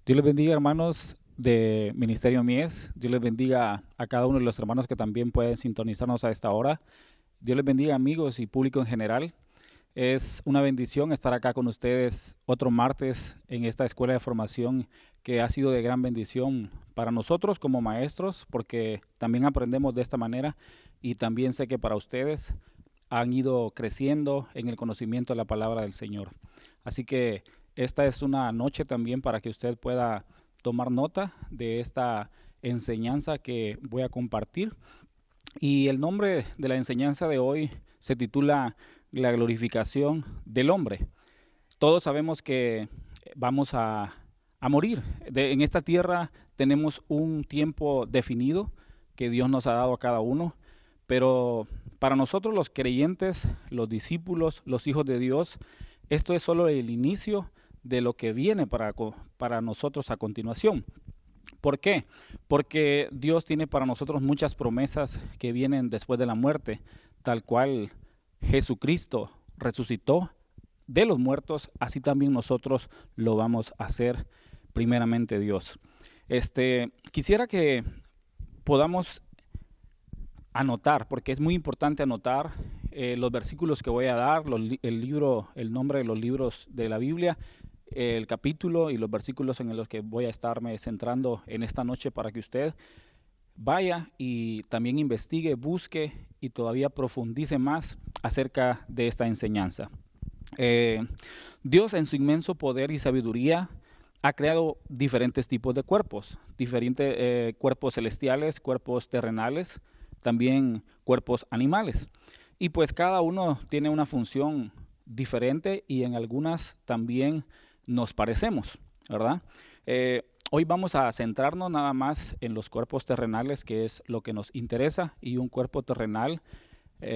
Dios les bendiga, hermanos de Ministerio Mies. Dios les bendiga a cada uno de los hermanos que también pueden sintonizarnos a esta hora. Dios les bendiga, amigos y público en general. Es una bendición estar acá con ustedes otro martes en esta escuela de formación que ha sido de gran bendición para nosotros como maestros, porque también aprendemos de esta manera y también sé que para ustedes han ido creciendo en el conocimiento de la palabra del Señor. Así que esta es una noche también para que usted pueda tomar nota de esta enseñanza que voy a compartir. Y el nombre de la enseñanza de hoy se titula La glorificación del hombre. Todos sabemos que vamos a morir. En esta tierra tenemos un tiempo definido que Dios nos ha dado a cada uno, pero para nosotros los creyentes, los discípulos, los hijos de Dios, esto es solo el inicio de lo que viene para nosotros a continuación. ¿Por qué? Porque Dios tiene para nosotros muchas promesas que vienen después de la muerte, tal cual Jesucristo resucitó de los muertos, así también nosotros lo vamos a hacer primeramente Dios. Quisiera que podamos anotar, porque es muy importante anotar los versículos que voy a dar, el nombre de los libros de la Biblia, el capítulo y los versículos en los que voy a estarme centrando en esta noche para que usted vaya y también investigue, busque y todavía profundice más acerca de esta enseñanza. Dios en su inmenso poder y sabiduría ha creado diferentes tipos de cuerpos, diferentes cuerpos celestiales, cuerpos terrenales, también cuerpos animales. Y pues cada uno tiene una función diferente y en algunas también nos parecemos, ¿verdad? Hoy vamos a centrarnos nada más en los cuerpos terrenales, que es lo que nos interesa, y un cuerpo terrenal,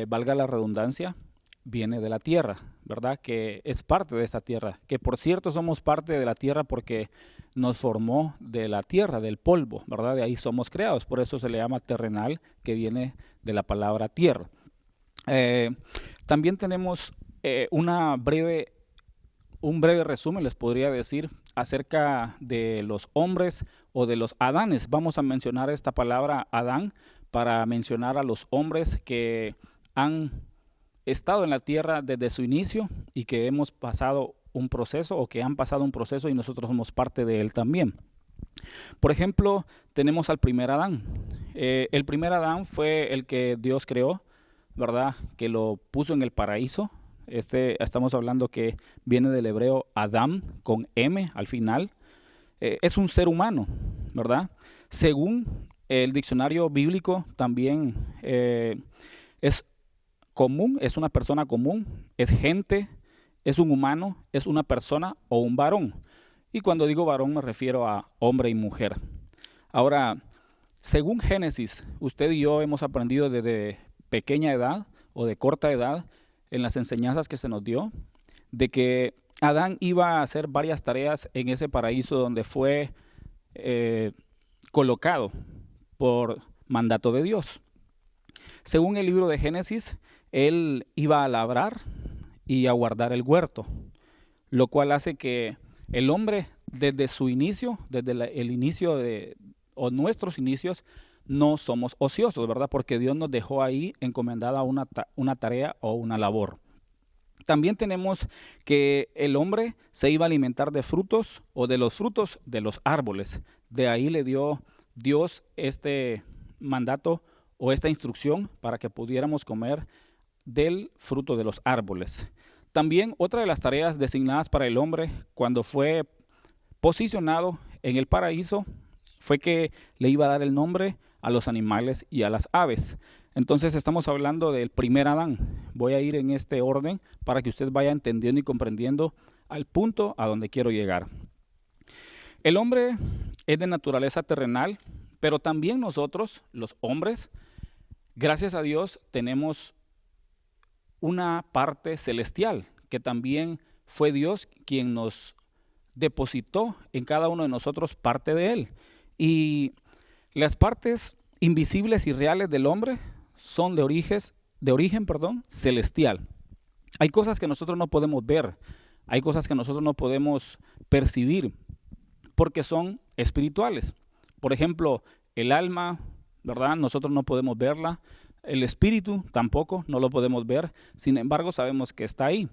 valga la redundancia, viene de la tierra, ¿verdad? Que es parte de esta tierra, que por cierto somos parte de la tierra porque nos formó de la tierra, del polvo, ¿verdad? De ahí somos creados, por eso se le llama terrenal, que viene de la palabra tierra. También tenemos un breve resumen, les podría decir, acerca de los hombres o de los Adanes. Vamos a mencionar esta palabra Adán para mencionar a los hombres que han estado en la tierra desde su inicio y que hemos pasado un proceso o que han pasado un proceso y nosotros somos parte de él también. Por ejemplo, tenemos al primer Adán. El primer Adán fue el que Dios creó, ¿verdad? Que lo puso en el paraíso. Estamos hablando que viene del hebreo Adam con M al final. Es un ser humano, ¿verdad? Según el diccionario bíblico también es común, es una persona común, es gente, es un humano, es una persona o un varón. Y cuando digo varón me refiero a hombre y mujer. Ahora, según Génesis, usted y yo hemos aprendido desde pequeña edad o de corta edad en las enseñanzas que se nos dio, de que Adán iba a hacer varias tareas en ese paraíso donde fue colocado por mandato de Dios. Según el libro de Génesis, él iba a labrar y a guardar el huerto, lo cual hace que el hombre desde su inicio, desde el inicio o nuestros inicios, no somos ociosos, ¿verdad? Porque Dios nos dejó ahí encomendada una tarea o una labor. También tenemos que el hombre se iba a alimentar de frutos o de los frutos de los árboles. De ahí le dio Dios este mandato o esta instrucción para que pudiéramos comer del fruto de los árboles. También otra de las tareas designadas para el hombre cuando fue posicionado en el paraíso fue que le iba a dar el nombre a los animales y a las aves. Entonces estamos hablando del primer Adán. Voy a ir en este orden para que usted vaya entendiendo y comprendiendo al punto a donde quiero llegar. El hombre es de naturaleza terrenal, pero también nosotros, los hombres, gracias a Dios, tenemos una parte celestial, que también fue Dios quien nos depositó en cada uno de nosotros parte de él. Y las partes invisibles y reales del hombre son de origen celestial. Hay cosas que nosotros no podemos ver, hay cosas que nosotros no podemos percibir, porque son espirituales. Por ejemplo, el alma, ¿verdad? Nosotros no podemos verla. El espíritu tampoco, no lo podemos ver. Sin embargo, sabemos que está ahí.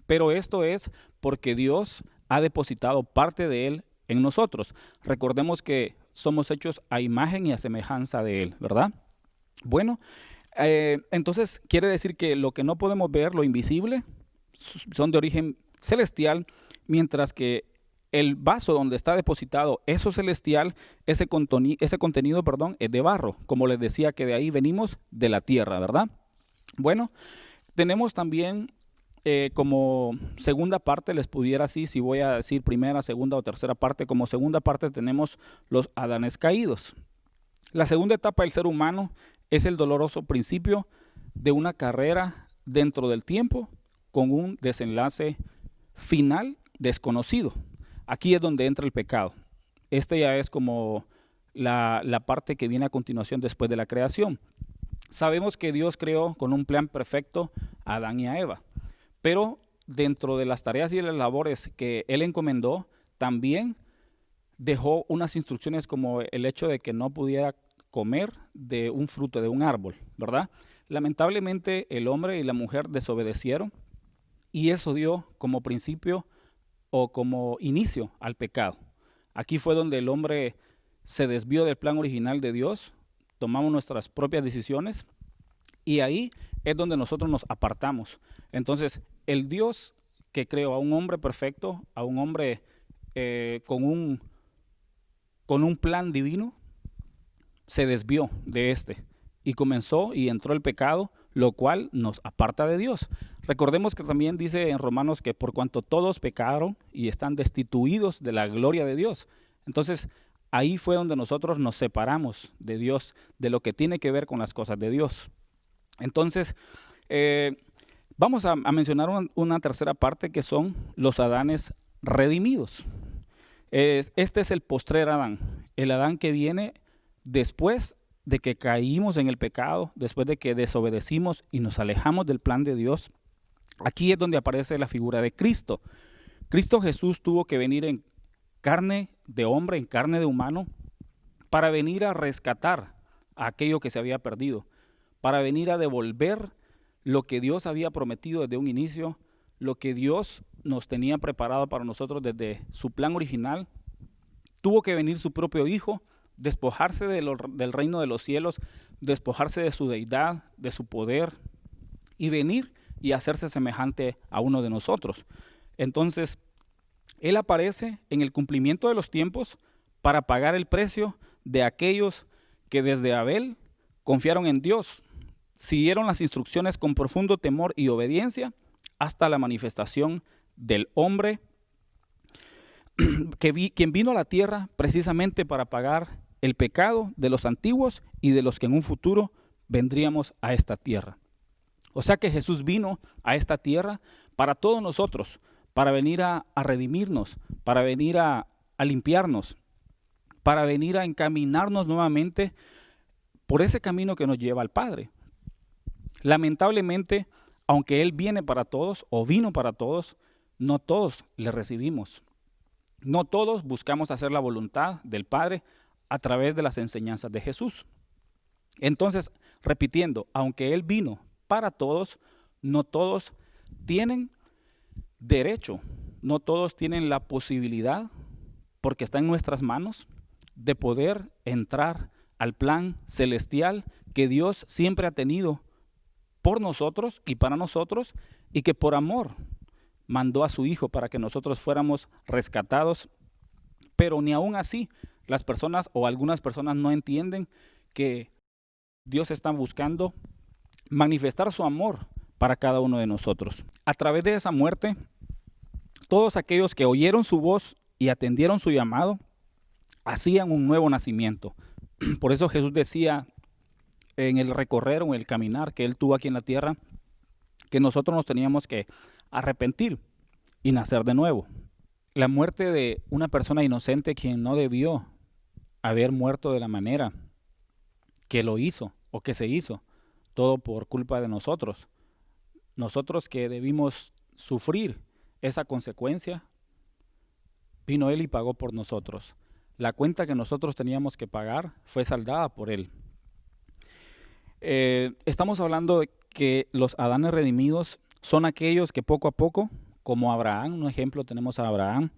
Pero esto es porque Dios ha depositado parte de Él en nosotros. Recordemos que somos hechos a imagen y a semejanza de Él, ¿verdad? Bueno, entonces quiere decir que lo que no podemos ver, lo invisible, son de origen celestial, mientras que el vaso donde está depositado eso celestial, ese contenido, es de barro, como les decía que de ahí venimos de la tierra, ¿verdad? Bueno, tenemos también como segunda parte, les pudiera así, si voy a decir primera, segunda o tercera parte, como segunda parte tenemos los Adanes caídos. La segunda etapa del ser humano es el doloroso principio de una carrera dentro del tiempo con un desenlace final desconocido. Aquí es donde entra el pecado. Este ya es como la parte que viene a continuación después de la creación. Sabemos que Dios creó con un plan perfecto a Adán y a Eva, pero dentro de las tareas y las labores que Él encomendó, también dejó unas instrucciones como el hecho de que no pudiera comer de un fruto de un árbol, ¿verdad? Lamentablemente el hombre y la mujer desobedecieron y eso dio como principio o como inicio al pecado. Aquí fue donde el hombre se desvió del plan original de Dios, tomamos nuestras propias decisiones y ahí es donde nosotros nos apartamos. Entonces, el Dios que creó a un hombre perfecto, a un hombre con un plan divino, se desvió de y comenzó y entró el pecado, lo cual nos aparta de Dios. Recordemos que también dice en Romanos que por cuanto todos pecaron y están destituidos de la gloria de Dios. Entonces, ahí fue donde nosotros nos separamos de Dios, de lo que tiene que ver con las cosas de Dios. Entonces, vamos a mencionar una tercera parte que son los Adanes redimidos. Este es el postrer Adán, el Adán que viene después de que caímos en el pecado, después de que desobedecimos y nos alejamos del plan de Dios. Aquí es donde aparece la figura de Cristo. Cristo Jesús tuvo que venir en carne de hombre, en carne de humano, para venir a rescatar a aquello que se había perdido, para venir a devolver lo que Dios había prometido desde un inicio, lo que Dios nos tenía preparado para nosotros desde su plan original. Tuvo que venir su propio Hijo, despojarse del reino de los cielos, despojarse de su deidad, de su poder, y venir y hacerse semejante a uno de nosotros. Entonces, Él aparece en el cumplimiento de los tiempos para pagar el precio de aquellos que desde Abel confiaron en Dios, siguieron las instrucciones con profundo temor y obediencia hasta la manifestación del hombre quien vino a la tierra precisamente para pagar el pecado de los antiguos y de los que en un futuro vendríamos a esta tierra. O sea que Jesús vino a esta tierra para todos nosotros, para venir a redimirnos, para venir a limpiarnos, para venir a encaminarnos nuevamente por ese camino que nos lleva al Padre. Lamentablemente, aunque Él viene para todos o vino para todos, no todos le recibimos. No todos buscamos hacer la voluntad del Padre a través de las enseñanzas de Jesús. Entonces, repitiendo, aunque Él vino para todos, no todos tienen derecho, no todos tienen la posibilidad, porque está en nuestras manos, de poder entrar al plan celestial que Dios siempre ha tenido por nosotros y para nosotros, y que por amor mandó a su Hijo para que nosotros fuéramos rescatados. Pero ni aún así las personas o algunas personas no entienden que Dios está buscando manifestar su amor para cada uno de nosotros. A través de esa muerte, todos aquellos que oyeron su voz y atendieron su llamado, hacían un nuevo nacimiento. Por eso Jesús decía en el recorrer o en el caminar que Él tuvo aquí en la tierra, que nosotros nos teníamos que arrepentir y nacer de nuevo. La muerte de una persona inocente quien no debió haber muerto de la manera que lo hizo o que se hizo, todo por culpa de nosotros. Nosotros que debimos sufrir esa consecuencia, vino Él y pagó por nosotros. La cuenta que nosotros teníamos que pagar fue saldada por Él. Estamos hablando de que los Adanes redimidos son aquellos que poco a poco, como Abraham, un ejemplo tenemos a Abraham,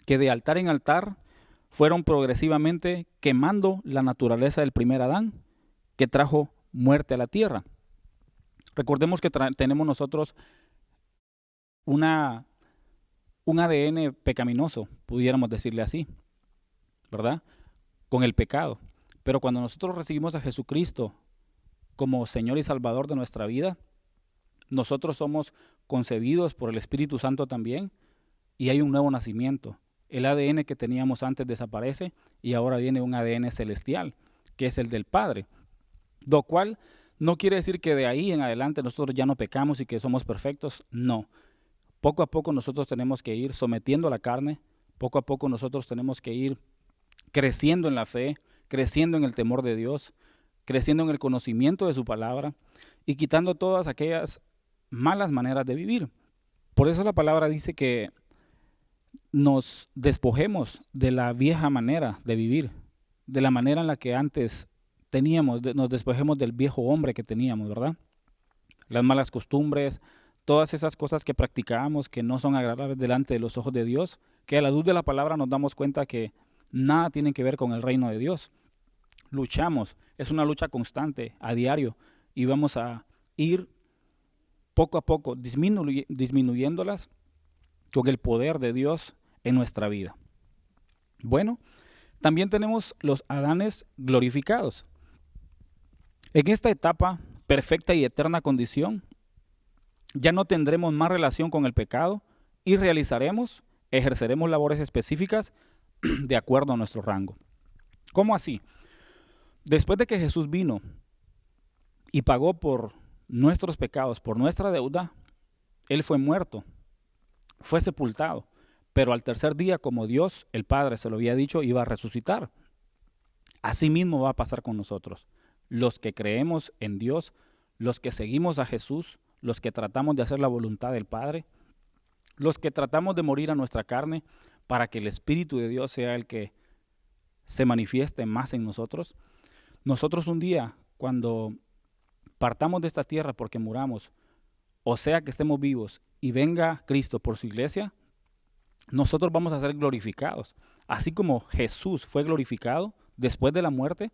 que de altar en altar fueron progresivamente quemando la naturaleza del primer Adán, que trajo muerte a la tierra. Recordemos que tenemos nosotros un ADN pecaminoso, pudiéramos decirle así, ¿verdad? Con el pecado. Pero cuando nosotros recibimos a Jesucristo como Señor y Salvador de nuestra vida, nosotros somos concebidos por el Espíritu Santo también y hay un nuevo nacimiento. El ADN que teníamos antes desaparece y ahora viene un ADN celestial, que es el del Padre. Lo cual no quiere decir que de ahí en adelante nosotros ya no pecamos y que somos perfectos. No. Poco a poco nosotros tenemos que ir sometiendo a la carne. Poco a poco nosotros tenemos que ir creciendo en la fe, creciendo en el temor de Dios, creciendo en el conocimiento de su palabra y quitando todas aquellas malas maneras de vivir. Por eso la palabra dice que nos despojemos de la vieja manera de vivir, de la manera en la que antes teníamos, nos despojemos del viejo hombre que teníamos, ¿verdad? Las malas costumbres, todas esas cosas que practicábamos que no son agradables delante de los ojos de Dios, que a la luz de la palabra nos damos cuenta que nada tiene que ver con el reino de Dios. Luchamos, es una lucha constante, a diario, y vamos a ir poco a poco disminuyéndolas con el poder de Dios en nuestra vida. Bueno, también tenemos los Adanes glorificados. En esta etapa, perfecta y eterna condición, ya no tendremos más relación con el pecado y ejerceremos labores específicas de acuerdo a nuestro rango. ¿Cómo así? Después de que Jesús vino y pagó por nuestros pecados, por nuestra deuda, Él fue muerto, fue sepultado, pero al tercer día, como Dios, el Padre, se lo había dicho, iba a resucitar. Así mismo va a pasar con nosotros. Los que creemos en Dios, los que seguimos a Jesús, los que tratamos de hacer la voluntad del Padre, los que tratamos de morir a nuestra carne para que el Espíritu de Dios sea el que se manifieste más en nosotros. Nosotros un día, cuando partamos de esta tierra porque muramos, o sea que estemos vivos y venga Cristo por su iglesia, nosotros vamos a ser glorificados. Así como Jesús fue glorificado después de la muerte,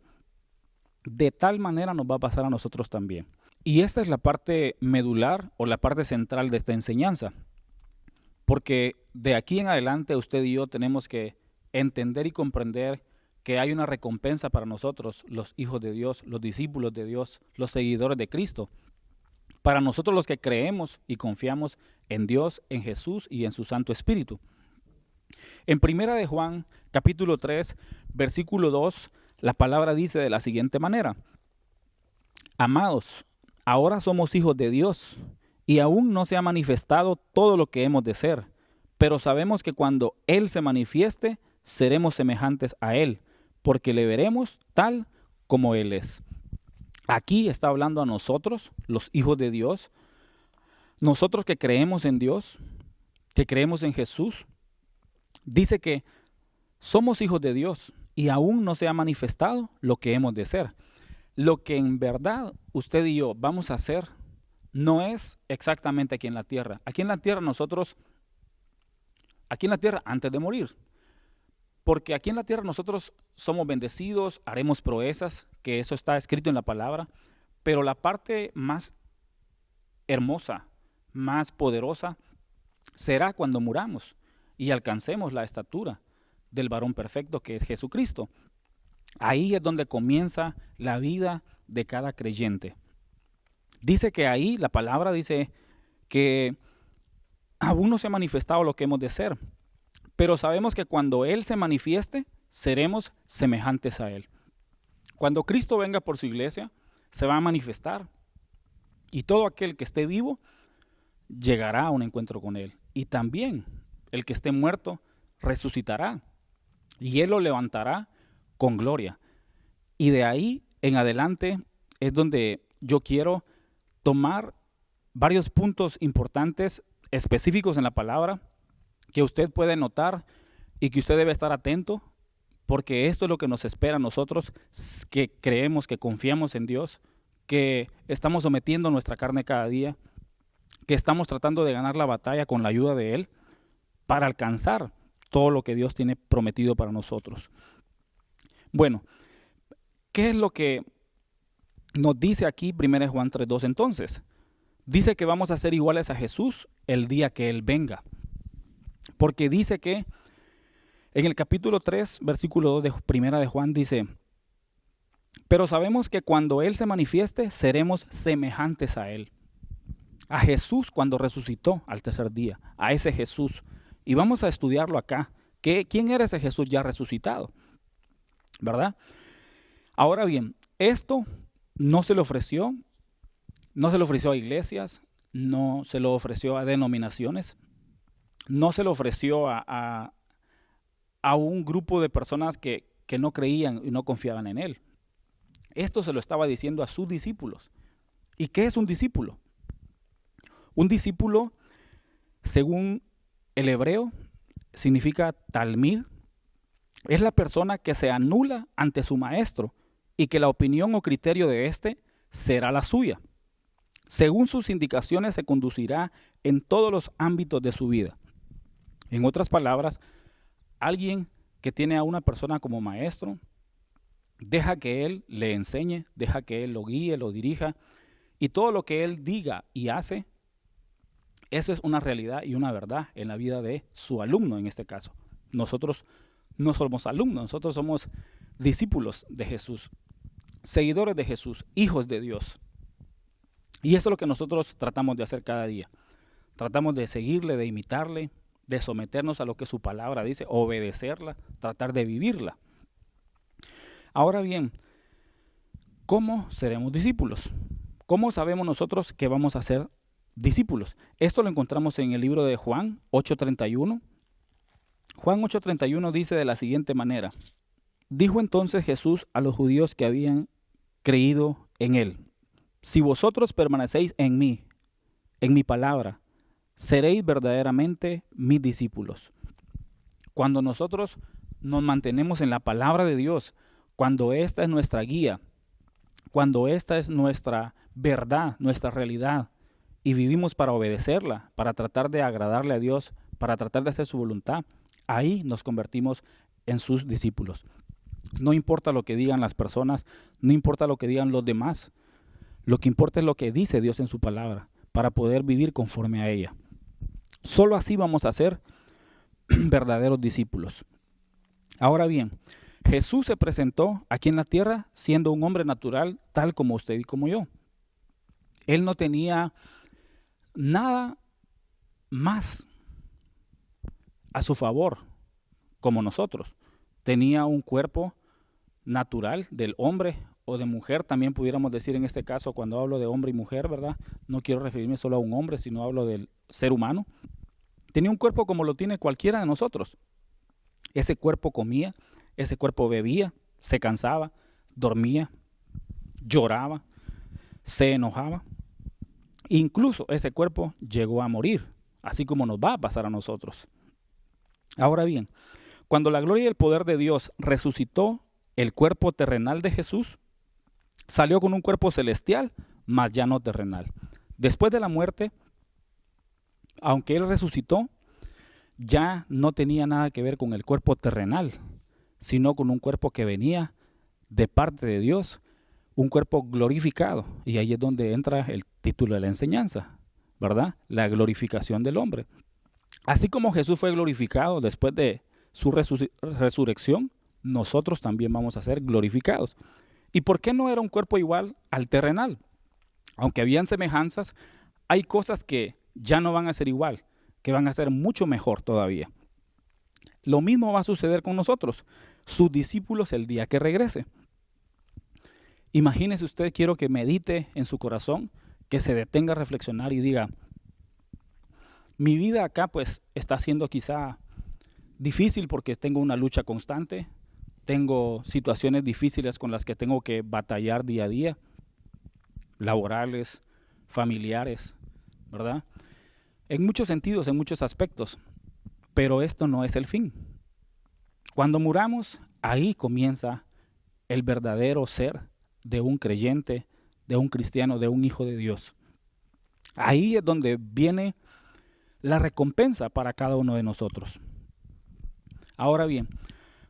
de tal manera nos va a pasar a nosotros también. Y esta es la parte medular o la parte central de esta enseñanza. Porque de aquí en adelante usted y yo tenemos que entender y comprender que hay una recompensa para nosotros, los hijos de Dios, los discípulos de Dios, los seguidores de Cristo. Para nosotros los que creemos y confiamos en Dios, en Jesús y en su Santo Espíritu. En 1 de Juan, capítulo 3, versículo 2, la palabra dice de la siguiente manera: Amados, ahora somos hijos de Dios, y aún no se ha manifestado todo lo que hemos de ser, pero sabemos que cuando Él se manifieste, seremos semejantes a Él, porque le veremos tal como Él es. Aquí está hablando a nosotros, los hijos de Dios, nosotros que creemos en Dios, que creemos en Jesús. Dice que somos hijos de Dios y aún no se ha manifestado lo que hemos de ser. Lo que en verdad usted y yo vamos a hacer no es exactamente aquí en la tierra. Aquí en la tierra antes de morir. Porque aquí en la tierra nosotros somos bendecidos, haremos proezas, que eso está escrito en la palabra, pero la parte más hermosa, más poderosa, será cuando muramos y alcancemos la estatura del varón perfecto que es Jesucristo. Ahí es donde comienza la vida de cada creyente. Dice que ahí, la palabra dice que aún no se ha manifestado lo que hemos de ser, pero sabemos que cuando Él se manifieste, seremos semejantes a Él. Cuando Cristo venga por su iglesia, se va a manifestar. Y todo aquel que esté vivo, llegará a un encuentro con Él. Y también el que esté muerto, resucitará. Y Él lo levantará con gloria. Y de ahí en adelante es donde yo quiero tomar varios puntos importantes, específicos en la palabra, que usted puede notar y que usted debe estar atento, porque esto es lo que nos espera a nosotros que creemos, que confiamos en Dios, que estamos sometiendo nuestra carne cada día, que estamos tratando de ganar la batalla con la ayuda de Él para alcanzar todo lo que Dios tiene prometido para nosotros. Bueno, ¿qué es lo que nos dice aquí 1 Juan 3:2 entonces? Dice que vamos a ser iguales a Jesús el día que Él venga. Porque dice que en el capítulo 3, versículo 2 de 1 de Juan dice: pero sabemos que cuando Él se manifieste, seremos semejantes a Él. A Jesús cuando resucitó al tercer día, a ese Jesús. Y vamos a estudiarlo acá. ¿Quién era ese Jesús ya resucitado? ¿Verdad? Ahora bien, esto no se le ofreció a iglesias, no se lo ofreció a denominaciones, no se lo ofreció a un grupo de personas que no creían y no confiaban en Él. Esto se lo estaba diciendo a sus discípulos. ¿Y qué es un discípulo? Un discípulo, según el hebreo, significa talmid. Es la persona que se anula ante su maestro y que la opinión o criterio de éste será la suya. Según sus indicaciones se conducirá en todos los ámbitos de su vida. En otras palabras, alguien que tiene a una persona como maestro, deja que él le enseñe, deja que él lo guíe, lo dirija, y todo lo que él diga y hace, eso es una realidad y una verdad en la vida de su alumno en este caso. Nosotros no somos alumnos, nosotros somos discípulos de Jesús, seguidores de Jesús, hijos de Dios. Y eso es lo que nosotros tratamos de hacer cada día. Tratamos de seguirle, de imitarle, de someternos a lo que su palabra dice, obedecerla, tratar de vivirla. Ahora bien, ¿cómo seremos discípulos? ¿Cómo sabemos nosotros que vamos a ser discípulos? Esto lo encontramos en el libro de Juan 8:31. Juan 8:31 dice de la siguiente manera: dijo entonces Jesús a los judíos que habían creído en Él: si vosotros permanecéis en mí, en mi palabra, seréis verdaderamente mis discípulos. Cuando nosotros nos mantenemos en la palabra de Dios, cuando esta es nuestra guía, cuando esta es nuestra verdad, nuestra realidad, y vivimos para obedecerla, para tratar de agradarle a Dios, para tratar de hacer su voluntad, ahí nos convertimos en sus discípulos. No importa lo que digan las personas, no importa lo que digan los demás, lo que importa es lo que dice Dios en su palabra, para poder vivir conforme a ella. Solo así vamos a ser verdaderos discípulos. Ahora bien, Jesús se presentó aquí en la tierra siendo un hombre natural, tal como usted y como yo. Él no tenía nada más a su favor como nosotros. Tenía un cuerpo natural del hombre o de mujer, también pudiéramos decir en este caso, cuando hablo de hombre y mujer, ¿verdad? No quiero referirme solo a un hombre, sino hablo del ser humano. Tenía un cuerpo como lo tiene cualquiera de nosotros. Ese cuerpo comía, ese cuerpo bebía, se cansaba, dormía, lloraba, se enojaba. Incluso ese cuerpo llegó a morir, así como nos va a pasar a nosotros. Ahora bien, cuando la gloria y el poder de Dios resucitó el cuerpo terrenal de Jesús, salió con un cuerpo celestial, mas ya no terrenal. Después de la muerte, aunque Él resucitó, ya no tenía nada que ver con el cuerpo terrenal, sino con un cuerpo que venía de parte de Dios, un cuerpo glorificado. Y ahí es donde entra el título de la enseñanza, ¿verdad? La glorificación del hombre. Así como Jesús fue glorificado después de su resurrección, nosotros también vamos a ser glorificados. ¿Y por qué no era un cuerpo igual al terrenal? Aunque habían semejanzas, hay cosas que ya no van a ser igual, que van a ser mucho mejor todavía. Lo mismo va a suceder con nosotros, sus discípulos, el día que regrese. Imagínese usted, quiero que medite en su corazón, que se detenga a reflexionar y diga: mi vida acá pues está siendo quizá difícil porque tengo una lucha constante, tengo situaciones difíciles con las que tengo que batallar día a día, laborales, familiares, ¿verdad? En muchos sentidos, en muchos aspectos, pero esto no es el fin. Cuando muramos, ahí comienza el verdadero ser de un creyente, de un cristiano, de un hijo de Dios. Ahí es donde viene la recompensa para cada uno de nosotros. Ahora bien,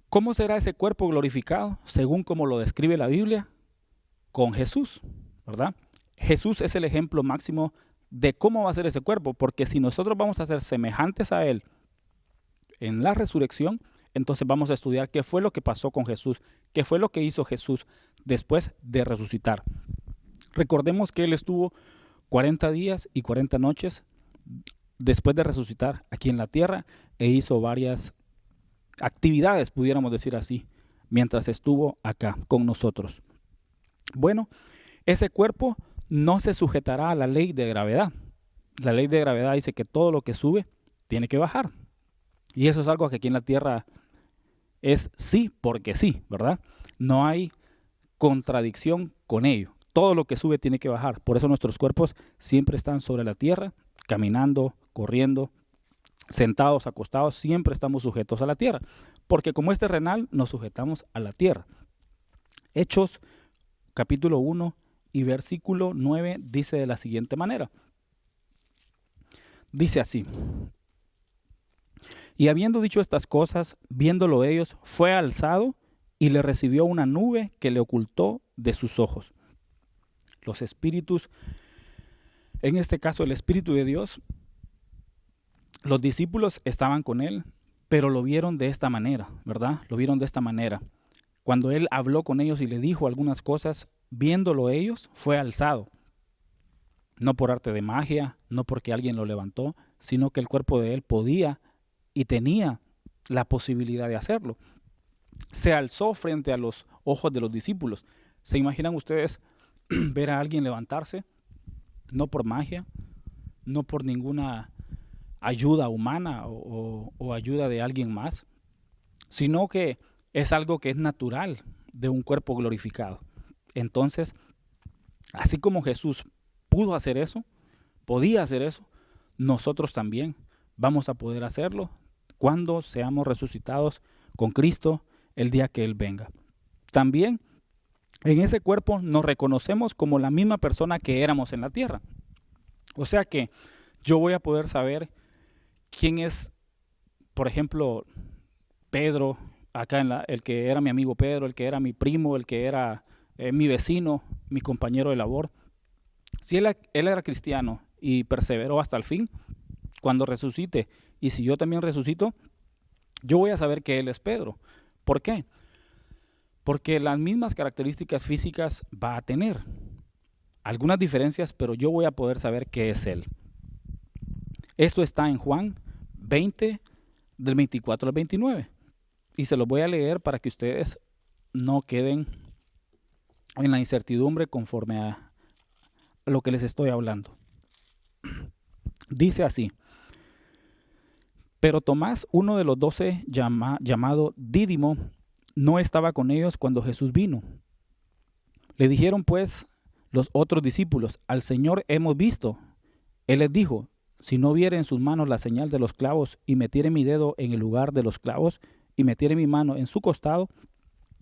¿cómo será ese cuerpo glorificado según como lo describe la Biblia? Con Jesús, ¿verdad? Jesús es el ejemplo máximo de cómo va a ser ese cuerpo, porque si nosotros vamos a ser semejantes a Él en la resurrección, entonces vamos a estudiar qué fue lo que pasó con Jesús, qué fue lo que hizo Jesús después de resucitar. Recordemos que Él estuvo 40 días y 40 noches después de resucitar aquí en la tierra e hizo varias actividades, pudiéramos decir así, mientras estuvo acá con nosotros. Bueno, ese cuerpo no se sujetará a la ley de gravedad. La ley de gravedad dice que todo lo que sube tiene que bajar. Y eso es algo que aquí en la tierra es sí porque sí, ¿verdad? No hay contradicción con ello. Todo lo que sube tiene que bajar. Por eso nuestros cuerpos siempre están sobre la tierra, caminando, corriendo, sentados, acostados, siempre estamos sujetos a la tierra. Porque como es terrenal, nos sujetamos a la tierra. Hechos capítulo 1 y versículo 9 dice de la siguiente manera. Dice así: y habiendo dicho estas cosas, viéndolo ellos, fue alzado y le recibió una nube que le ocultó de sus ojos. Los espíritus, en este caso el Espíritu de Dios, los discípulos estaban con él, pero lo vieron de esta manera, ¿verdad? Lo vieron de esta manera. Cuando él habló con ellos y le dijo algunas cosas, viéndolo ellos, fue alzado. No por arte de magia, no porque alguien lo levantó, sino que el cuerpo de él podía y tenía la posibilidad de hacerlo. Se alzó frente a los ojos de los discípulos. ¿Se imaginan ustedes ver a alguien levantarse? No por magia, no por ninguna ayuda humana o ayuda de alguien más, sino que es algo que es natural de un cuerpo glorificado. Entonces, así como Jesús pudo hacer eso, podía hacer eso, nosotros también vamos a poder hacerlo cuando seamos resucitados con Cristo el día que Él venga. También en ese cuerpo nos reconocemos como la misma persona que éramos en la tierra. O sea que yo voy a poder saber quién es, por ejemplo, Pedro, acá el que era mi amigo Pedro, el que era mi primo, el que era mi vecino, mi compañero de labor. Si él era cristiano y perseveró hasta el fin, cuando resucite, y si yo también resucito, yo voy a saber que él es Pedro. ¿Por qué? Porque las mismas características físicas va a tener. Algunas diferencias, pero yo voy a poder saber que es él. Esto está en Juan 20, del 24 al 29. Y se los voy a leer para que ustedes no queden en la incertidumbre conforme a lo que les estoy hablando. Dice así: pero Tomás, uno de los 12, llamado Dídimo, no estaba con ellos cuando Jesús vino. Le dijeron pues los otros discípulos: al Señor hemos visto. Él les dijo: si no viere en sus manos la señal de los clavos, y metiere mi dedo en el lugar de los clavos, y metiere mi mano en su costado,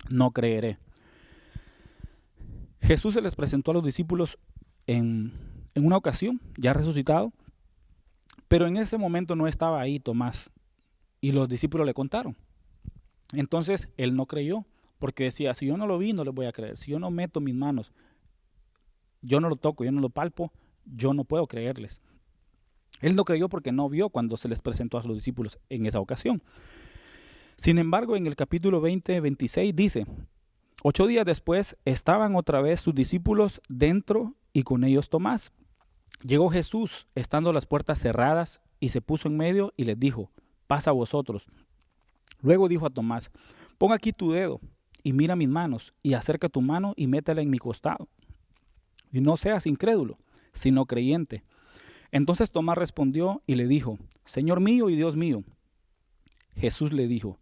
no creeré. Jesús se les presentó a los discípulos en una ocasión, ya resucitado, pero en ese momento no estaba ahí Tomás, y los discípulos le contaron. Entonces él no creyó, porque decía: si yo no lo vi, no les voy a creer. Si yo no meto mis manos, yo no lo toco, yo no lo palpo, yo no puedo creerles. Él no creyó porque no vio cuando se les presentó a los discípulos en esa ocasión. Sin embargo, en el capítulo 20, 26 dice: 8 días después estaban otra vez sus discípulos dentro y con ellos Tomás. Llegó Jesús, estando las puertas cerradas, y se puso en medio y les dijo: pasa a vosotros. Luego dijo a Tomás: pon aquí tu dedo y mira mis manos, y acerca tu mano y métela en mi costado. Y no seas incrédulo, sino creyente. Entonces Tomás respondió y le dijo: Señor mío y Dios mío. Jesús le dijo: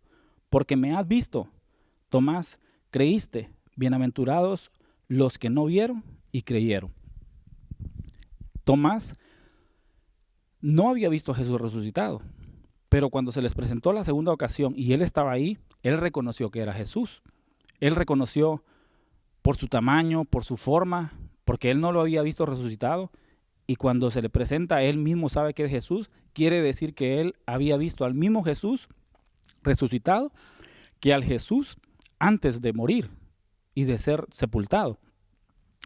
porque me has visto, Tomás, creíste. Bienaventurados los que no vieron y creyeron. Tomás no había visto a Jesús resucitado, pero cuando se les presentó la segunda ocasión y él estaba ahí, Él reconoció que era Jesús. Él reconoció por su tamaño, por su forma, porque él no lo había visto resucitado. Y cuando se le presenta, él mismo sabe que es Jesús. Quiere decir que él había visto al mismo Jesús resucitado que al Jesús antes de morir y de ser sepultado.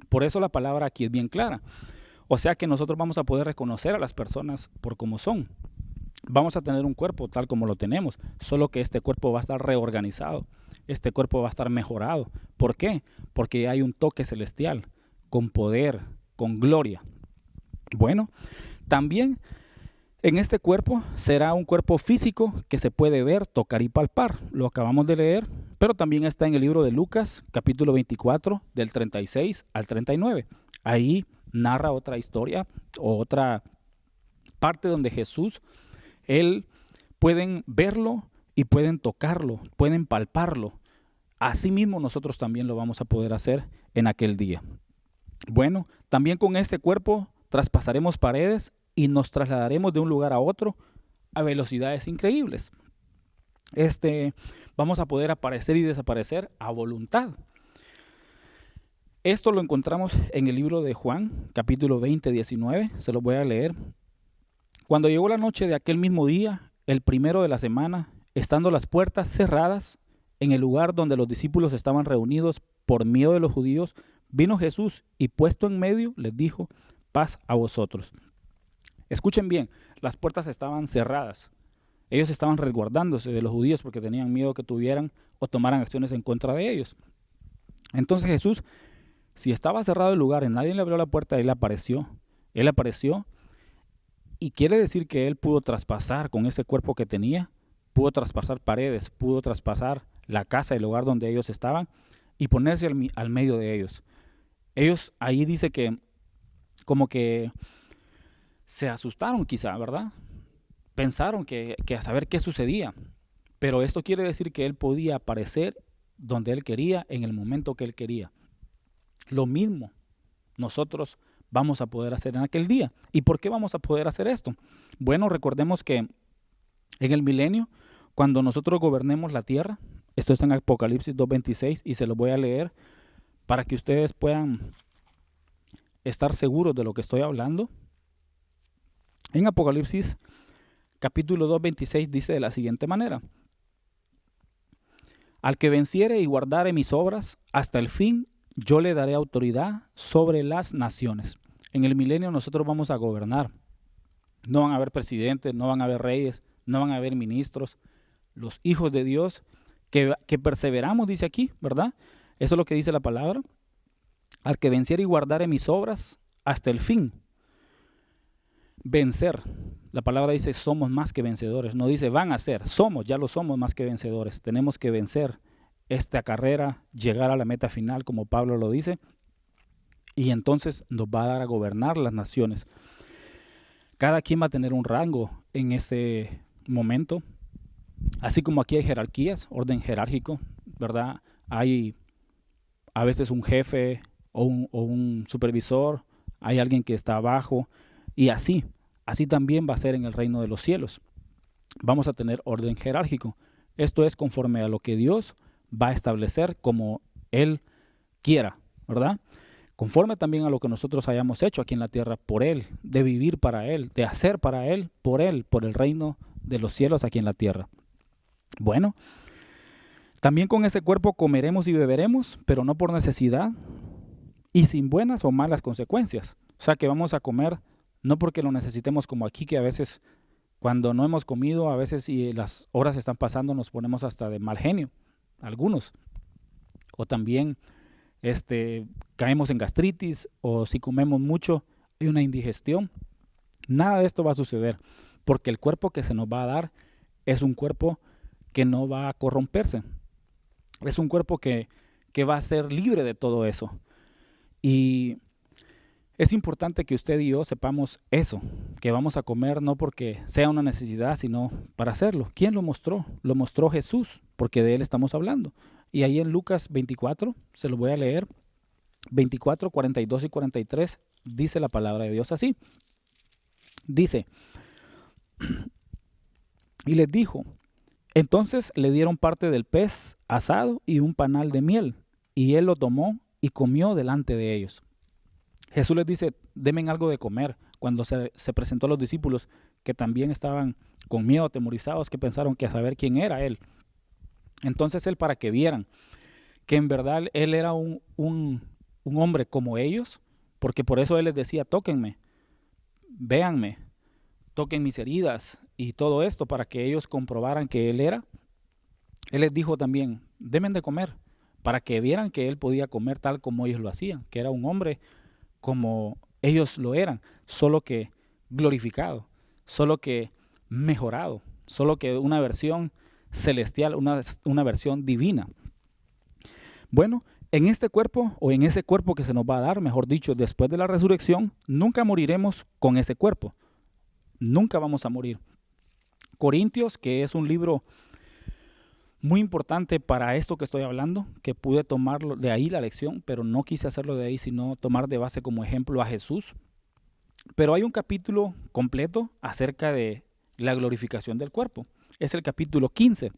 Por eso la palabra aquí es bien clara. O sea que nosotros vamos a poder reconocer a las personas por cómo son. Vamos a tener un cuerpo tal como lo tenemos, solo que este cuerpo va a estar reorganizado, este cuerpo va a estar mejorado. ¿Por qué? Porque hay un toque celestial, con poder, con gloria. Bueno, también en este cuerpo será un cuerpo físico que se puede ver, tocar y palpar. Lo acabamos de leer, pero también está en el libro de Lucas, capítulo 24, del 36 al 39. Ahí narra otra historia, o otra parte donde Jesús, él pueden verlo y pueden tocarlo, pueden palparlo. Asimismo nosotros también lo vamos a poder hacer en aquel día. Bueno, también con este cuerpo traspasaremos paredes y nos trasladaremos de un lugar a otro a velocidades increíbles. Vamos a poder aparecer y desaparecer a voluntad. Esto lo encontramos en el libro de Juan, capítulo 20, 19. Se lo voy a leer. Cuando llegó la noche de aquel mismo día, el primero de la semana, estando las puertas cerradas en el lugar donde los discípulos estaban reunidos por miedo de los judíos, vino Jesús y puesto en medio les dijo: paz a vosotros. Escuchen bien, las puertas estaban cerradas. Ellos estaban resguardándose de los judíos porque tenían miedo que tuvieran o tomaran acciones en contra de ellos. Entonces Jesús, si estaba cerrado el lugar y nadie le abrió la puerta, Él apareció. Y quiere decir que Él pudo traspasar con ese cuerpo que tenía, pudo traspasar paredes, pudo traspasar la casa, el lugar donde ellos estaban y ponerse al medio de ellos. Ellos ahí dice que como que se asustaron quizá, ¿verdad? Pensaron que a saber qué sucedía. Pero esto quiere decir que Él podía aparecer donde Él quería, en el momento que Él quería. Lo mismo nosotros vamos a poder hacer en aquel día. ¿Y por qué vamos a poder hacer esto? Bueno, recordemos que en el milenio, cuando nosotros gobernemos la tierra, esto está en Apocalipsis 2:26 y se lo voy a leer para que ustedes puedan estar seguros de lo que estoy hablando. En Apocalipsis capítulo 2:26 dice de la siguiente manera: al que venciere y guardare mis obras hasta el fin, yo le daré autoridad sobre las naciones. En el milenio nosotros vamos a gobernar. No van a haber presidentes, no van a haber reyes, no van a haber ministros. Los hijos de Dios que perseveramos, dice aquí, ¿verdad? Eso es lo que dice la palabra. Al que venciere y guardare mis obras hasta el fin. Vencer. La palabra dice somos más que vencedores. No dice van a ser, ya lo somos más que vencedores. Tenemos que vencer esta carrera, llegar a la meta final, como Pablo lo dice, y entonces nos va a dar a gobernar las naciones. Cada quien va a tener un rango en ese momento, así como aquí hay jerarquías, orden jerárquico, ¿verdad? Hay a veces un jefe o un supervisor, hay alguien que está abajo, y así también va a ser en el reino de los cielos. Vamos a tener orden jerárquico. Esto es conforme a lo que Dios va a establecer como Él quiera, ¿verdad? Conforme también a lo que nosotros hayamos hecho aquí en la tierra por Él, de vivir para Él, de hacer para Él, por el reino de los cielos aquí en la tierra. Bueno, también con ese cuerpo comeremos y beberemos, pero no por necesidad y sin buenas o malas consecuencias. O sea que vamos a comer no porque lo necesitemos, como aquí, que a veces cuando no hemos comido, a veces y las horas están pasando, nos ponemos hasta de mal genio, algunos. O también caemos en gastritis, o si comemos mucho hay una indigestión. Nada de esto va a suceder, porque el cuerpo que se nos va a dar es un cuerpo que no va a corromperse. Es un cuerpo que va a ser libre de todo eso. Y es importante que usted y yo sepamos eso, que vamos a comer no porque sea una necesidad, sino para hacerlo. ¿Quién lo mostró? Lo mostró Jesús, porque de Él estamos hablando. Y ahí en Lucas 24, se lo voy a leer, 24, 42 y 43, dice la palabra de Dios así. Dice, y les dijo: Entonces le dieron parte del pez asado y un panal de miel, y él lo tomó y comió delante de ellos. Jesús les dice, denme algo de comer. Cuando se presentó a los discípulos, que también estaban con miedo, atemorizados, que pensaron que a saber quién era él. Entonces él, para que vieran que en verdad él era un hombre como ellos, porque por eso él les decía, tóquenme, véanme, toquen mis heridas y todo esto, para que ellos comprobaran que él era. Él les dijo también, denme de comer, para que vieran que él podía comer tal como ellos lo hacían, que era un hombre como ellos lo eran, solo que glorificado, solo que mejorado, solo que una versión celestial, una versión divina. Bueno, en este cuerpo, o en ese cuerpo que se nos va a dar, mejor dicho, después de la resurrección, nunca moriremos con ese cuerpo. Nunca vamos a morir. Corintios, que es un libro muy importante para esto que estoy hablando, que pude tomarlo de ahí la lección, pero no quise hacerlo de ahí, sino tomar de base como ejemplo a Jesús. Pero hay un capítulo completo acerca de la glorificación del cuerpo. Es el capítulo 15.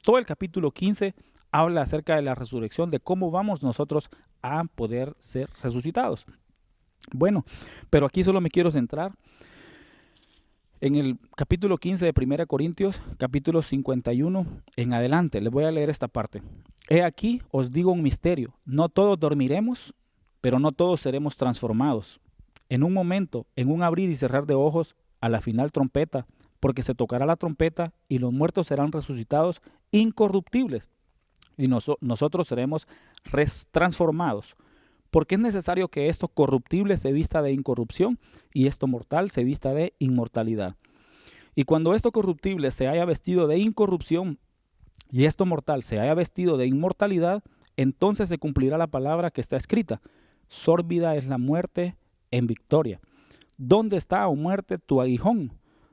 Todo el capítulo 15 habla acerca de la resurrección, de cómo vamos nosotros a poder ser resucitados. Bueno, pero aquí solo me quiero centrar en el capítulo 15 de 1 Corintios, capítulo 51 en adelante. Les voy a leer esta parte. He aquí, os digo un misterio. No todos dormiremos, pero no todos seremos transformados. En un momento, en un abrir y cerrar de ojos, a la final trompeta, porque se tocará la trompeta y los muertos serán resucitados incorruptibles y nosotros seremos transformados. Porque es necesario que esto corruptible se vista de incorrupción y esto mortal se vista de inmortalidad. Y cuando esto corruptible se haya vestido de incorrupción y esto mortal se haya vestido de inmortalidad, entonces se cumplirá la palabra que está escrita. Sórbida es la muerte en victoria. ¿Dónde está, oh muerte, tu aguijón?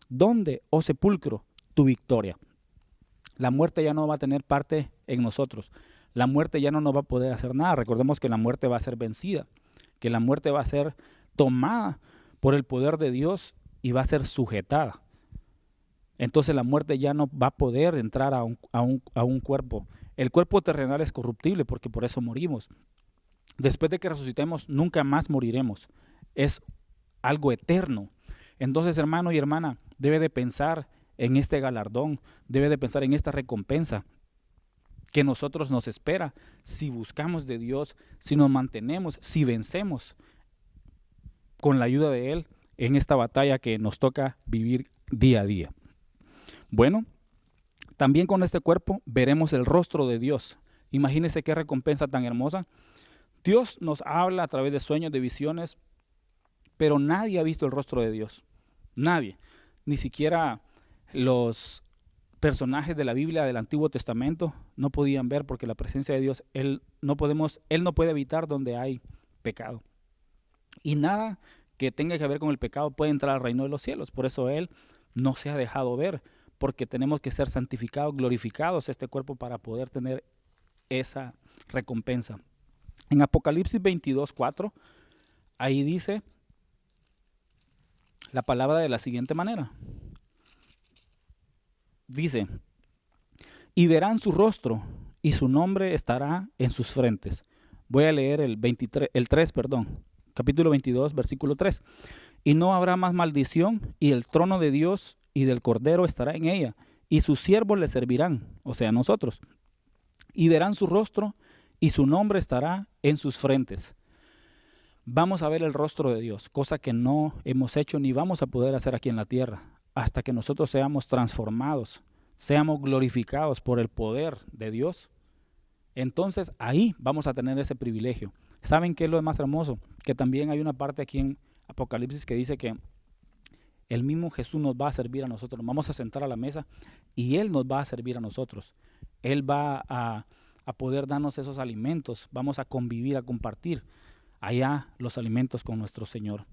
¿Dónde, oh sepulcro, tu victoria? La muerte ya no va a tener parte en nosotros. La muerte ya no nos va a poder hacer nada. Recordemos que la muerte va a ser vencida, que la muerte va a ser tomada por el poder de Dios y va a ser sujetada. Entonces la muerte ya no va a poder entrar a un cuerpo. El cuerpo terrenal es corruptible porque por eso morimos. Después de que resucitemos, nunca más moriremos. Es algo eterno. Entonces, hermano y hermana, debe de pensar en este galardón, debe de pensar en esta recompensa que nosotros nos espera si buscamos de Dios, si nos mantenemos, si vencemos con la ayuda de Él en esta batalla que nos toca vivir día a día. Bueno, también con este cuerpo veremos el rostro de Dios. Imagínense qué recompensa tan hermosa. Dios nos habla a través de sueños, de visiones, pero nadie ha visto el rostro de Dios. Nadie. Ni siquiera los personajes de la Biblia del Antiguo Testamento no podían ver, porque la presencia de Dios, Él no puede evitar donde hay pecado. Y nada que tenga que ver con el pecado puede entrar al reino de los cielos. Por eso Él no se ha dejado ver, porque tenemos que ser santificados, glorificados este cuerpo para poder tener esa recompensa. En Apocalipsis 22:4, ahí dice la palabra de la siguiente manera. Dice, y verán su rostro y su nombre estará en sus frentes. Voy a leer capítulo 22, versículo 3. Y no habrá más maldición, y el trono de Dios y del Cordero estará en ella, y sus siervos le servirán, o sea, nosotros. Y verán su rostro y su nombre estará en sus frentes. Vamos a ver el rostro de Dios, cosa que no hemos hecho ni vamos a poder hacer aquí en la tierra, hasta que nosotros seamos transformados, seamos glorificados por el poder de Dios. Entonces ahí vamos a tener ese privilegio. ¿Saben qué es lo más hermoso? Que también hay una parte aquí en Apocalipsis que dice que el mismo Jesús nos va a servir a nosotros. Nos vamos a sentar a la mesa y Él nos va a servir a nosotros. Él va a poder darnos esos alimentos. Vamos a convivir, a compartir allá los alimentos con nuestro Señor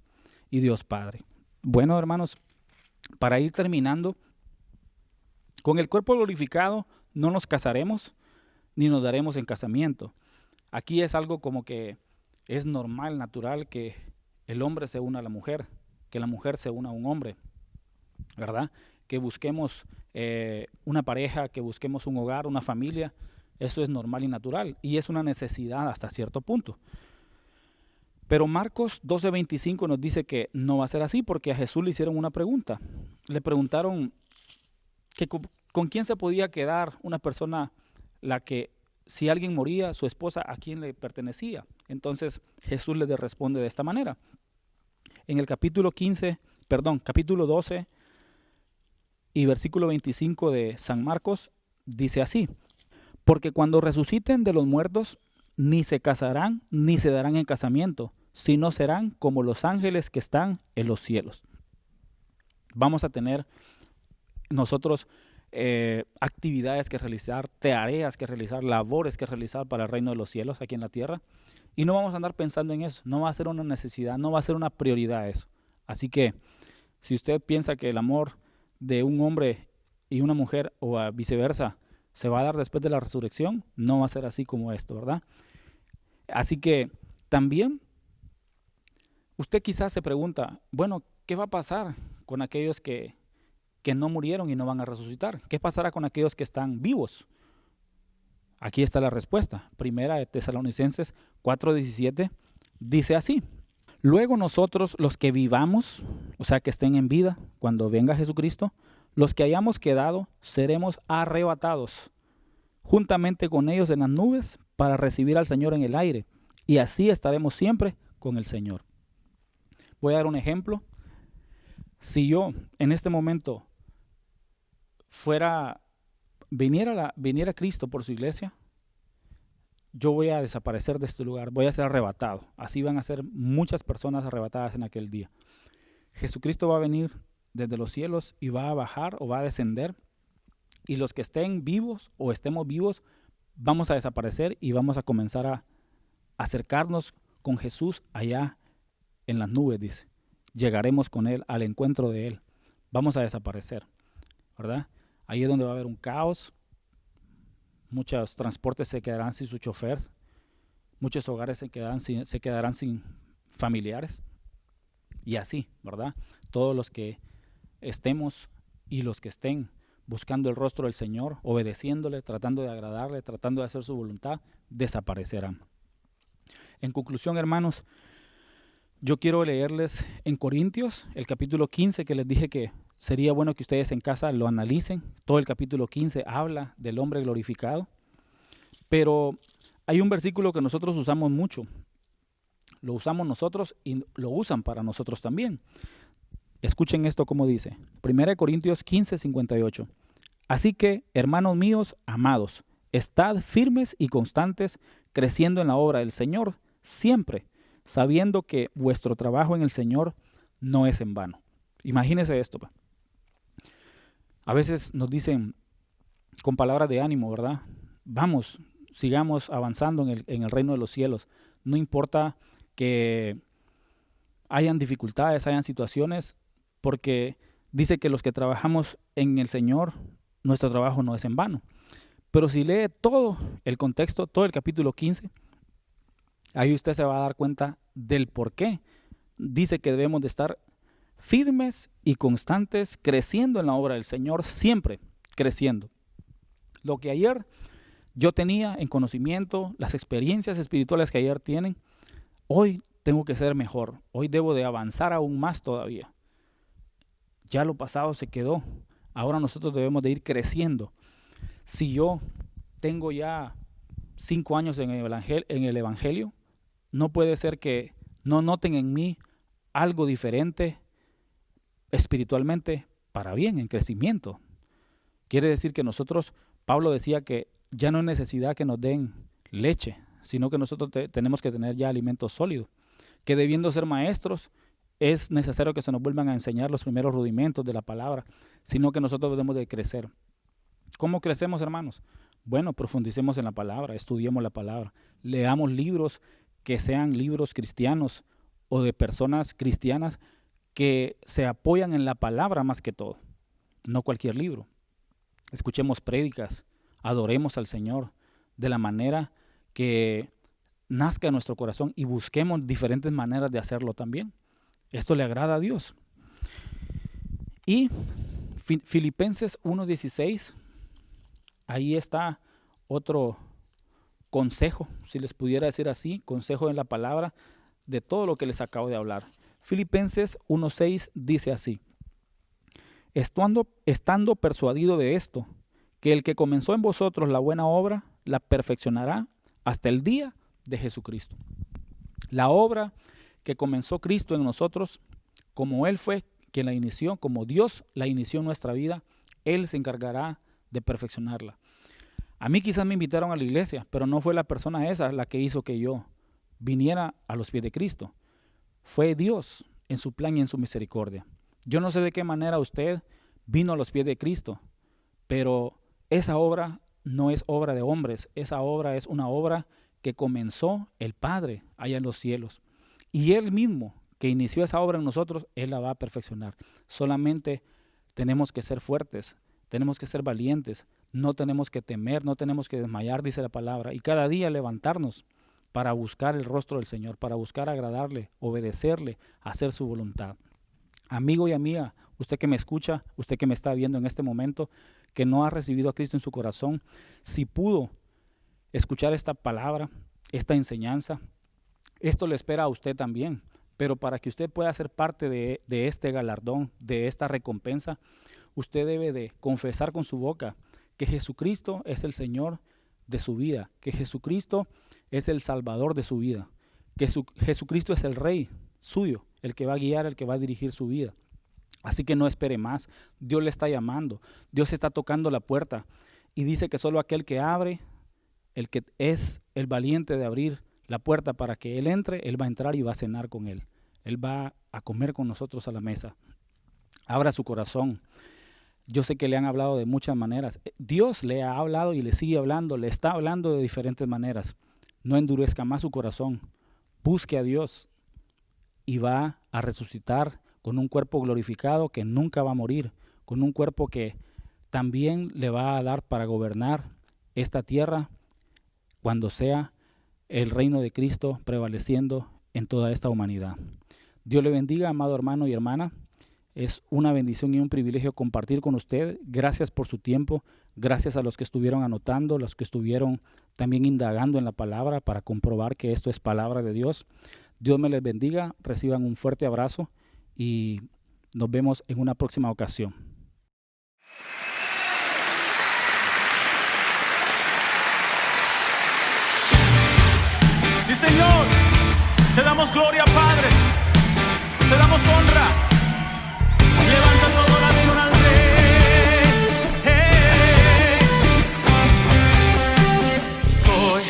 y Dios Padre. Bueno, hermanos, para ir terminando, con el cuerpo glorificado no nos casaremos ni nos daremos en casamiento. Aquí es algo como que es normal, natural que el hombre se una a la mujer, que la mujer se una a un hombre, ¿verdad? Que busquemos una pareja, que busquemos un hogar, una familia. Eso es normal y natural y es una necesidad hasta cierto punto. Pero Marcos 12:25 nos dice que no va a ser así, porque a Jesús le hicieron una pregunta. Le preguntaron que con quién se podía quedar una persona, la que si alguien moría, su esposa, ¿a quién le pertenecía? Entonces Jesús les responde de esta manera. En el capítulo 12 y versículo 25 de San Marcos dice así: porque cuando resuciten de los muertos, ni se casarán ni se darán en casamiento, sino serán como los ángeles que están en los cielos. Vamos a tener nosotros actividades que realizar, tareas que realizar, labores que realizar para el reino de los cielos aquí en la tierra. Y no vamos a andar pensando en eso, no va a ser una necesidad, no va a ser una prioridad eso. Así que si usted piensa que el amor de un hombre y una mujer o viceversa se va a dar después de la resurrección, no va a ser así como esto, ¿verdad? Así que también usted quizás se pregunta, bueno, ¿qué va a pasar con aquellos que no murieron y no van a resucitar? ¿Qué pasará con aquellos que están vivos? Aquí está la respuesta. Primera de Tesalonicenses 4:17 dice así: luego nosotros los que vivamos, o sea que estén en vida cuando venga Jesucristo, los que hayamos quedado seremos arrebatados juntamente con ellos en las nubes para recibir al Señor en el aire, y así estaremos siempre con el Señor. Voy a dar un ejemplo. Si yo en este momento viniera Cristo por su iglesia, yo voy a desaparecer de este lugar, voy a ser arrebatado. Así van a ser muchas personas arrebatadas en aquel día. Jesucristo va a venir desde los cielos y va a bajar o va a descender, y los que estén vivos o estemos vivos vamos a desaparecer y vamos a comenzar a acercarnos con Jesús allá en las nubes, dice. Llegaremos con Él, al encuentro de Él. Vamos a desaparecer, ¿verdad? Ahí es donde va a haber un caos. Muchos transportes se quedarán sin su chofer. Muchos hogares se quedarán sin familiares. Y así, ¿verdad? Todos los que estemos y los que estén buscando el rostro del Señor, obedeciéndole, tratando de agradarle, tratando de hacer su voluntad, desaparecerán. En conclusión, hermanos, yo quiero leerles en Corintios, el capítulo 15, que les dije que sería bueno que ustedes en casa lo analicen. Todo el capítulo 15 habla del hombre glorificado. Pero hay un versículo que nosotros usamos mucho. Lo usamos nosotros y lo usan para nosotros también. Escuchen esto como dice. 1 Corintios 15:58. Así que, hermanos míos, amados, estad firmes y constantes, creciendo en la obra del Señor, siempre, sabiendo que vuestro trabajo en el Señor no es en vano. Imagínense esto. A veces nos dicen con palabras de ánimo, ¿verdad? Vamos, sigamos avanzando en el reino de los cielos. No importa que hayan dificultades, hayan situaciones, porque dice que los que trabajamos en el Señor, nuestro trabajo no es en vano. Pero si lee todo el contexto, todo el capítulo 15, ahí usted se va a dar cuenta del por qué. Dice que debemos de estar firmes y constantes, creciendo en la obra del Señor, siempre creciendo. Lo que ayer yo tenía en conocimiento, las experiencias espirituales que ayer tienen, hoy tengo que ser mejor. Hoy debo de avanzar aún más todavía. Ya lo pasado se quedó. Ahora nosotros debemos de ir creciendo. Si yo tengo ya 5 años en el Evangelio, no puede ser que no noten en mí algo diferente espiritualmente para bien, en crecimiento. Quiere decir que nosotros, Pablo decía que ya no hay necesidad que nos den leche, sino que nosotros tenemos que tener ya alimento sólido. Que debiendo ser maestros, es necesario que se nos vuelvan a enseñar los primeros rudimentos de la palabra, sino que nosotros debemos de crecer. ¿Cómo crecemos, hermanos? Bueno, profundicemos en la palabra, estudiemos la palabra, leamos libros que sean libros cristianos o de personas cristianas que se apoyan en la palabra más que todo, no cualquier libro. Escuchemos prédicas, adoremos al Señor de la manera que nazca en nuestro corazón y busquemos diferentes maneras de hacerlo también. Esto le agrada a Dios. Y Filipenses 1:16, ahí está otro consejo, si les pudiera decir así, consejo en la palabra de todo lo que les acabo de hablar. Filipenses 1:6 dice así: estando persuadido de esto, que el que comenzó en vosotros la buena obra, la perfeccionará hasta el día de Jesucristo. La obra que comenzó Cristo en nosotros, como Él fue quien la inició, como Dios la inició en nuestra vida, Él se encargará de perfeccionarla. A mí quizás me invitaron a la iglesia, pero no fue la persona esa la que hizo que yo viniera a los pies de Cristo. Fue Dios en su plan y en su misericordia. Yo no sé de qué manera usted vino a los pies de Cristo, pero esa obra no es obra de hombres, esa obra es una obra que comenzó el Padre allá en los cielos. Y Él mismo, que inició esa obra en nosotros, Él la va a perfeccionar. Solamente tenemos que ser fuertes, tenemos que ser valientes, no tenemos que temer, no tenemos que desmayar, dice la palabra, y cada día levantarnos para buscar el rostro del Señor, para buscar agradarle, obedecerle, hacer su voluntad. Amigo y amiga, usted que me escucha, usted que me está viendo en este momento, que no ha recibido a Cristo en su corazón, si pudo escuchar esta palabra, esta enseñanza, esto le espera a usted también. Pero para que usted pueda ser parte de este galardón, de esta recompensa, usted debe de confesar con su boca que Jesucristo es el Señor de su vida, que Jesucristo es el Salvador de su vida, que Jesucristo es el Rey suyo, el que va a guiar, el que va a dirigir su vida. Así que no espere más. Dios le está llamando, Dios está tocando la puerta y dice que solo aquel que abre, el que es el valiente de abrir la puerta para que Él entre, Él va a entrar y va a cenar con Él. Él va a comer con nosotros a la mesa. Abra su corazón. Yo sé que le han hablado de muchas maneras. Dios le ha hablado y le sigue hablando, le está hablando de diferentes maneras. No endurezca más su corazón. Busque a Dios y va a resucitar con un cuerpo glorificado que nunca va a morir, con un cuerpo que también le va a dar para gobernar esta tierra cuando sea el reino de Cristo prevaleciendo en toda esta humanidad. Dios le bendiga, amado hermano y hermana. Es una bendición y un privilegio compartir con usted. Gracias por su tiempo. Gracias a los que estuvieron anotando, los que estuvieron también indagando en la palabra para comprobar que esto es palabra de Dios. Dios me les bendiga. Reciban un fuerte abrazo y nos vemos en una próxima ocasión. Sí, Señor, te damos gloria, Padre, te damos honra. Levanta tu adoración al Rey. Soy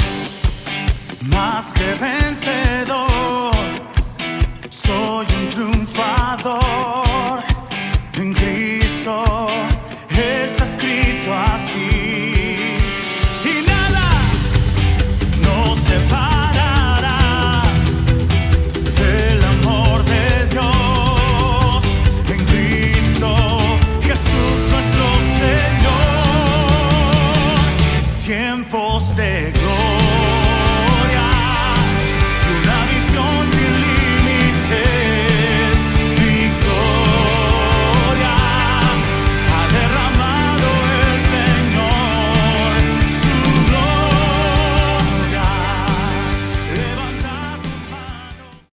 más que vencedor.